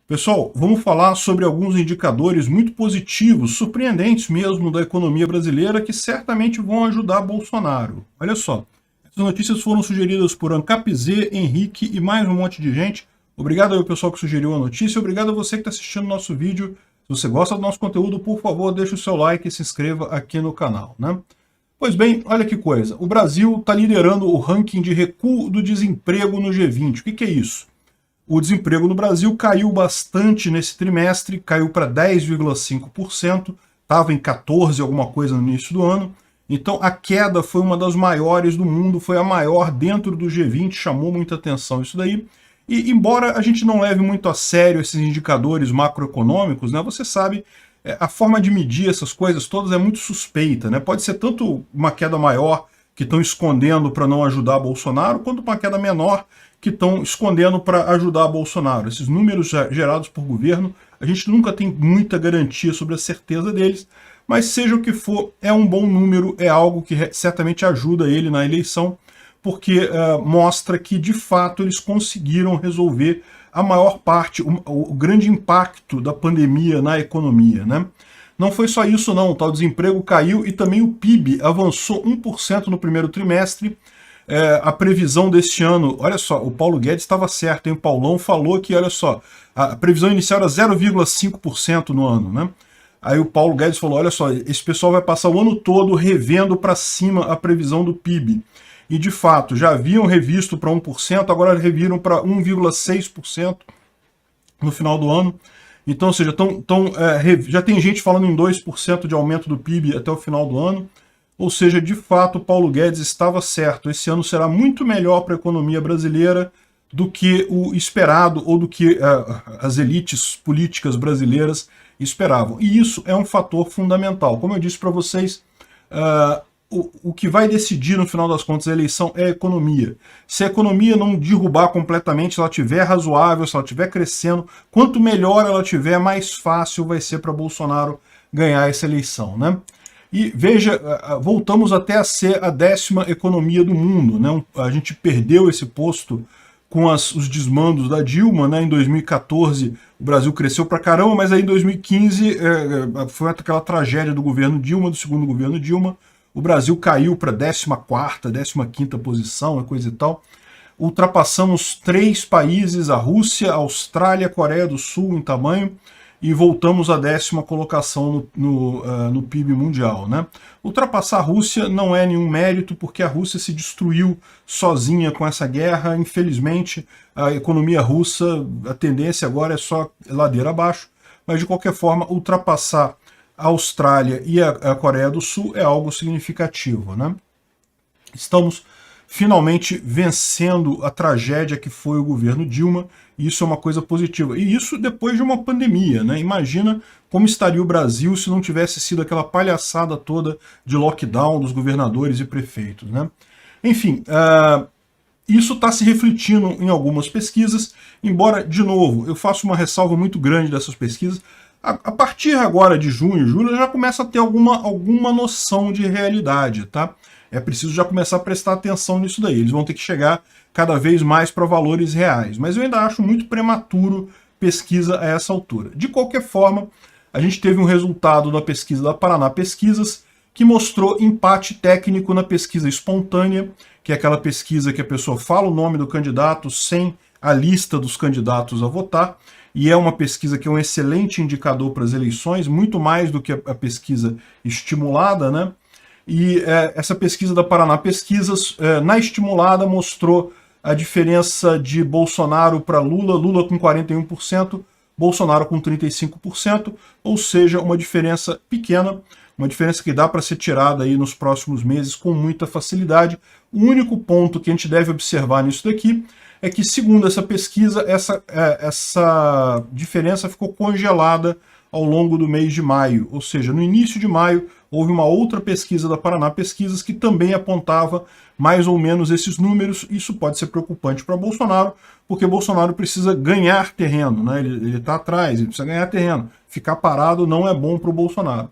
Pessoal, vamos falar sobre alguns indicadores muito positivos, surpreendentes mesmo, da economia brasileira, que certamente vão ajudar Bolsonaro. Olha só, essas notícias foram sugeridas por Ancap Z, Henrique e mais um monte de gente. Obrigado ao pessoal que sugeriu a notícia, obrigado a você que está assistindo o nosso vídeo. Se você gosta do nosso conteúdo, por favor, deixe o seu like e se inscreva aqui no canal, né? Pois bem, olha que coisa, o Brasil está liderando o ranking de recuo do desemprego no G20. O que é isso? O desemprego no Brasil caiu bastante nesse trimestre, caiu para 10,5%, estava em 14 alguma coisa no início do ano. Então a queda foi uma das maiores do mundo, foi a maior dentro do G20, chamou muita atenção isso daí. E embora a gente não leve muito a sério esses indicadores macroeconômicos, né, você sabe, a forma de medir essas coisas todas é muito suspeita, né? Pode ser tanto uma queda maior que estão escondendo para não ajudar Bolsonaro, quanto uma queda menor que estão escondendo para ajudar Bolsonaro. Esses números gerados por governo, a gente nunca tem muita garantia sobre a certeza deles, mas seja o que for, é um bom número, é algo que certamente ajuda ele na eleição, porque mostra que, de fato, eles conseguiram resolver a maior parte, o grande impacto da pandemia na economia, né? Não foi só isso não, tá? O desemprego caiu e também o PIB avançou 1% no primeiro trimestre. A previsão deste ano, olha só, o Paulo Guedes estava certo, hein? O Paulão falou que, olha só, a previsão inicial era 0,5% no ano, né? Aí o Paulo Guedes falou, olha só, esse pessoal vai passar o ano todo revendo para cima a previsão do PIB. E, de fato, já haviam revisto para 1%, agora reviram para 1,6% no final do ano. Então, ou seja, já tem gente falando em 2% de aumento do PIB até o final do ano. Ou seja, de fato, Paulo Guedes estava certo. Esse ano será muito melhor para a economia brasileira do que o esperado ou do que as elites políticas brasileiras esperavam. E isso é um fator fundamental. Como eu disse para vocês, o que vai decidir no final das contas a eleição é a economia. Se a economia não derrubar completamente, se ela estiver razoável, se ela estiver crescendo, quanto melhor ela estiver, mais fácil vai ser para Bolsonaro ganhar essa eleição, né? E veja, voltamos até a ser a 10ª economia do mundo, né? A gente perdeu esse posto com os desmandos da Dilma, né? Em 2014 o Brasil cresceu pra caramba, mas aí em 2015 foi aquela tragédia do governo Dilma, do segundo governo Dilma. O Brasil caiu para 14ª, 15ª posição, coisa e tal. Ultrapassamos 3 países, a Rússia, a Austrália, a Coreia do Sul em tamanho, e voltamos à 10ª colocação no PIB mundial, né? Ultrapassar a Rússia não é nenhum mérito, porque a Rússia se destruiu sozinha com essa guerra. Infelizmente, a economia russa, a tendência agora é só ladeira abaixo, mas de qualquer forma, ultrapassar a Austrália e a Coreia do Sul é algo significativo, né? Estamos finalmente vencendo a tragédia que foi o governo Dilma, e isso é uma coisa positiva. E isso depois de uma pandemia, né? Imagina como estaria o Brasil se não tivesse sido aquela palhaçada toda de lockdown dos governadores e prefeitos, né? Enfim, isso está se refletindo em algumas pesquisas, embora, de novo, eu faço uma ressalva muito grande dessas pesquisas. A partir agora de junho, julho, já começa a ter alguma noção de realidade, tá? É preciso já começar a prestar atenção nisso daí. Eles vão ter que chegar cada vez mais para valores reais. Mas eu ainda acho muito prematuro pesquisa a essa altura. De qualquer forma, a gente teve um resultado da pesquisa da Paraná Pesquisas que mostrou empate técnico na pesquisa espontânea, que é aquela pesquisa que a pessoa fala o nome do candidato sem a lista dos candidatos a votar. E é uma pesquisa que é um excelente indicador para as eleições, muito mais do que a pesquisa estimulada, né? E essa pesquisa da Paraná Pesquisas, na estimulada, mostrou a diferença de Bolsonaro para Lula, Lula com 41%, Bolsonaro com 35%, ou seja, uma diferença pequena, uma diferença que dá para ser tirada aí nos próximos meses com muita facilidade. O único ponto que a gente deve observar nisso daqui é que, segundo essa pesquisa, essa diferença ficou congelada ao longo do mês de maio. Ou seja, no início de maio, houve uma outra pesquisa da Paraná Pesquisas que também apontava mais ou menos esses números. Isso pode ser preocupante para Bolsonaro, porque Bolsonaro precisa ganhar terreno, né? Ele está atrás, ele precisa ganhar terreno. Ficar parado não é bom para o Bolsonaro.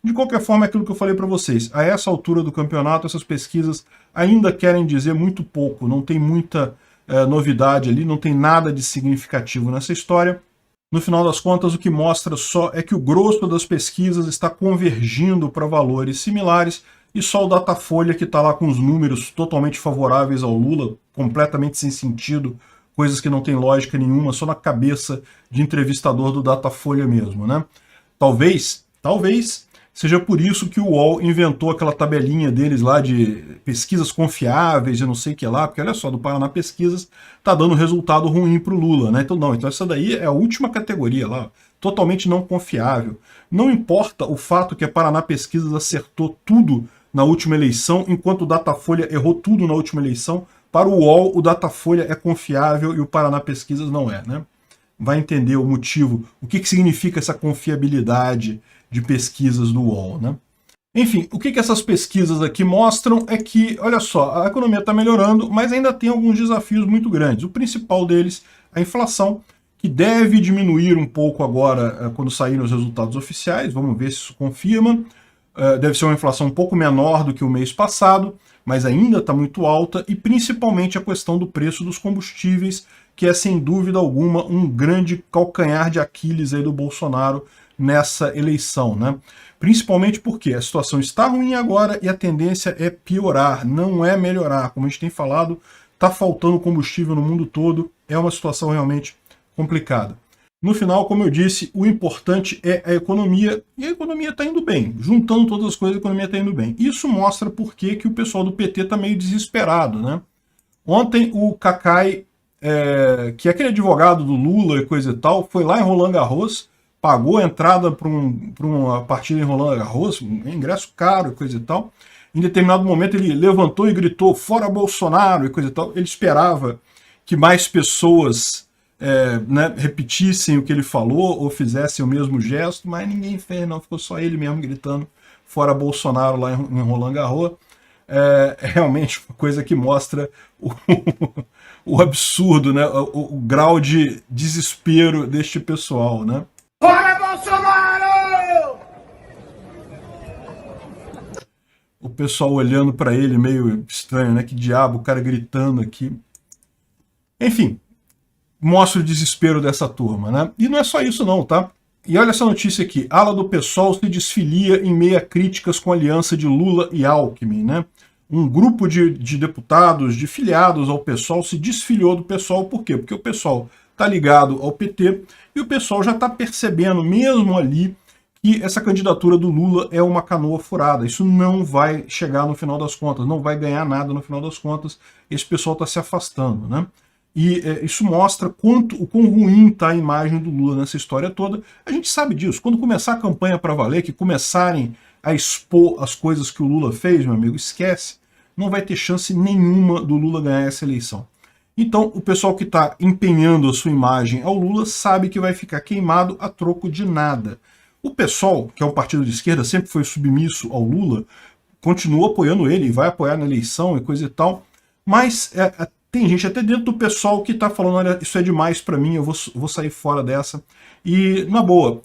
De qualquer forma, é aquilo que eu falei para vocês. A essa altura do campeonato, essas pesquisas ainda querem dizer muito pouco, não tem muita novidade ali, não tem nada de significativo nessa história. No final das contas, o que mostra só é que o grosso das pesquisas está convergindo para valores similares e só o Datafolha que está lá com os números totalmente favoráveis ao Lula, completamente sem sentido, coisas que não tem lógica nenhuma, só na cabeça de entrevistador do Datafolha mesmo, né? Talvez seja por isso que o UOL inventou aquela tabelinha deles lá de pesquisas confiáveis e não sei o que lá, porque olha só, do Paraná Pesquisas tá dando resultado ruim para o Lula, né? Então não, então essa daí é a última categoria lá, totalmente não confiável. Não importa o fato que a Paraná Pesquisas acertou tudo na última eleição, enquanto o Datafolha errou tudo na última eleição, para o UOL o Datafolha é confiável e o Paraná Pesquisas não é, né? Vai entender o motivo, o que significa essa confiabilidade de pesquisas do UOL, né? Enfim, o que essas pesquisas aqui mostram é que, olha só, a economia está melhorando, mas ainda tem alguns desafios muito grandes. O principal deles, a inflação, que deve diminuir um pouco agora quando saírem os resultados oficiais, vamos ver se isso confirma. Deve ser uma inflação um pouco menor do que o mês passado, mas ainda está muito alta, e principalmente a questão do preço dos combustíveis, que é sem dúvida alguma um grande calcanhar de Aquiles aí do Bolsonaro nessa eleição, né? Principalmente porque a situação está ruim agora e a tendência é piorar, não é melhorar. Como a gente tem falado, está faltando combustível no mundo todo, é uma situação realmente complicada. No final, como eu disse, o importante é a economia, e a economia está indo bem. Juntando todas as coisas, a economia está indo bem. Isso mostra por que o pessoal do PT está meio desesperado, né? Ontem o Cacai, que é aquele advogado do Lula e coisa e tal, foi lá em Roland Garros, pagou a entrada para uma partida em Roland Garros, um ingresso caro e coisa e tal. Em determinado momento ele levantou e gritou, fora Bolsonaro e coisa e tal. Ele esperava que mais pessoas né, repetissem o que ele falou ou fizessem o mesmo gesto, mas ninguém fez, não. Ficou só ele mesmo gritando, fora Bolsonaro lá em Roland Garros. É realmente uma coisa que mostra o absurdo, né, o grau de desespero deste pessoal, né? Fora Bolsonaro! O pessoal olhando para ele meio estranho, né? Que diabo, o cara gritando aqui. Enfim, mostra o desespero dessa turma, né? E não é só isso não, tá? E olha essa notícia aqui. Ala do PSOL se desfilia em meio a críticas com a aliança de Lula e Alckmin, né? Um grupo de deputados, de filiados ao PSOL, se desfiliou do PSOL. Por quê? Porque o PSOL está ligado ao PT e o pessoal já está percebendo, mesmo ali, que essa candidatura do Lula é uma canoa furada. Isso não vai chegar no final das contas, não vai ganhar nada no final das contas. Esse pessoal está se afastando, né? E isso mostra o quão ruim está a imagem do Lula nessa história toda. A gente sabe disso. Quando começar a campanha para valer, que começarem a expor as coisas que o Lula fez, meu amigo, esquece. Não vai ter chance nenhuma do Lula ganhar essa eleição. Então, o pessoal que está empenhando a sua imagem ao Lula sabe que vai ficar queimado a troco de nada. O PSOL, que é um partido de esquerda, sempre foi submisso ao Lula, continua apoiando ele, vai apoiar na eleição e coisa e tal, mas tem gente até dentro do PSOL que está falando, olha, isso é demais para mim, eu vou sair fora dessa. E, na boa,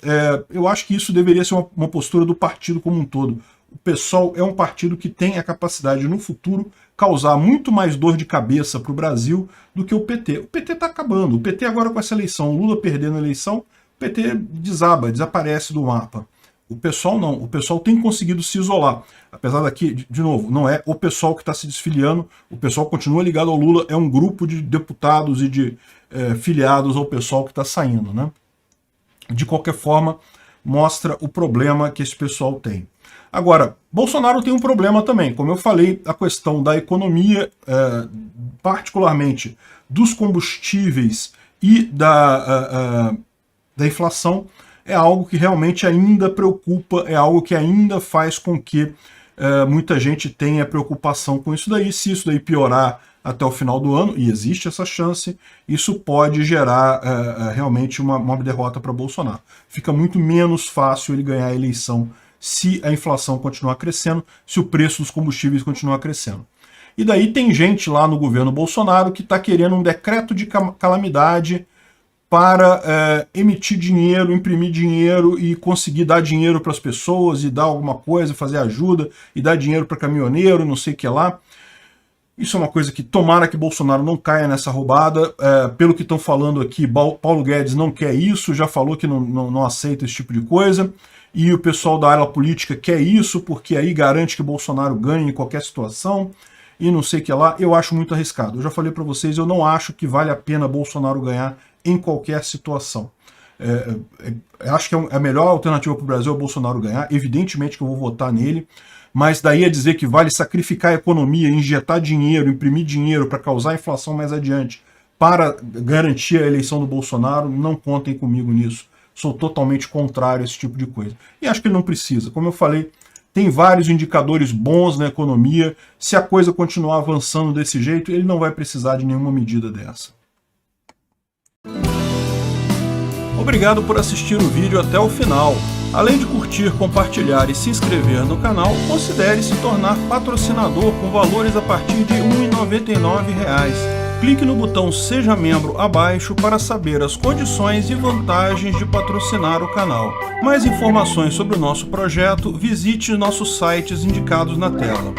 eu acho que isso deveria ser uma postura do partido como um todo. O PSOL é um partido que tem a capacidade de, no futuro, causar muito mais dor de cabeça para o Brasil do que o PT. O PT está acabando. O PT agora com essa eleição, o Lula perdendo a eleição, o PT desaba, desaparece do mapa. O PSOL não. O PSOL tem conseguido se isolar. Apesar daqui, de novo, não é o PSOL que está se desfiliando, o PSOL continua ligado ao Lula, é um grupo de deputados e de filiados ao PSOL que está saindo, né? De qualquer forma, mostra o problema que esse pessoal tem. Agora, Bolsonaro tem um problema também. Como eu falei, a questão da economia, particularmente dos combustíveis e da inflação, é algo que realmente ainda preocupa, é algo que ainda faz com que muita gente tenha preocupação com isso daí. Se isso daí piorar até o final do ano, e existe essa chance, isso pode gerar realmente uma derrota para Bolsonaro. Fica muito menos fácil ele ganhar a eleição se a inflação continuar crescendo, se o preço dos combustíveis continuar crescendo. E daí tem gente lá no governo Bolsonaro que está querendo um decreto de calamidade para emitir dinheiro, imprimir dinheiro e conseguir dar dinheiro para as pessoas e dar alguma coisa, fazer ajuda e dar dinheiro para caminhoneiro, não sei o que lá. Isso é uma coisa que tomara que Bolsonaro não caia nessa roubada. Pelo que estão falando aqui, Paulo Guedes não quer isso, já falou que não aceita esse tipo de coisa. E o pessoal da ala política quer isso, porque aí garante que Bolsonaro ganhe em qualquer situação. E não sei o que lá, eu acho muito arriscado. Eu já falei para vocês, eu não acho que vale a pena Bolsonaro ganhar em qualquer situação. Acho que a melhor alternativa para o Brasil é o Bolsonaro ganhar. Evidentemente que eu vou votar nele. Mas daí a dizer que vale sacrificar a economia, injetar dinheiro, imprimir dinheiro para causar inflação mais adiante, para garantir a eleição do Bolsonaro, não contem comigo nisso. Sou totalmente contrário a esse tipo de coisa. E acho que ele não precisa. Como eu falei, tem vários indicadores bons na economia. Se a coisa continuar avançando desse jeito, ele não vai precisar de nenhuma medida dessa. Obrigado por assistir o vídeo até o final. Além de curtir, compartilhar e se inscrever no canal, considere se tornar patrocinador com valores a partir de R$ 1,99. Clique no botão Seja Membro abaixo para saber as condições e vantagens de patrocinar o canal. Mais informações sobre o nosso projeto, visite nossos sites indicados na tela.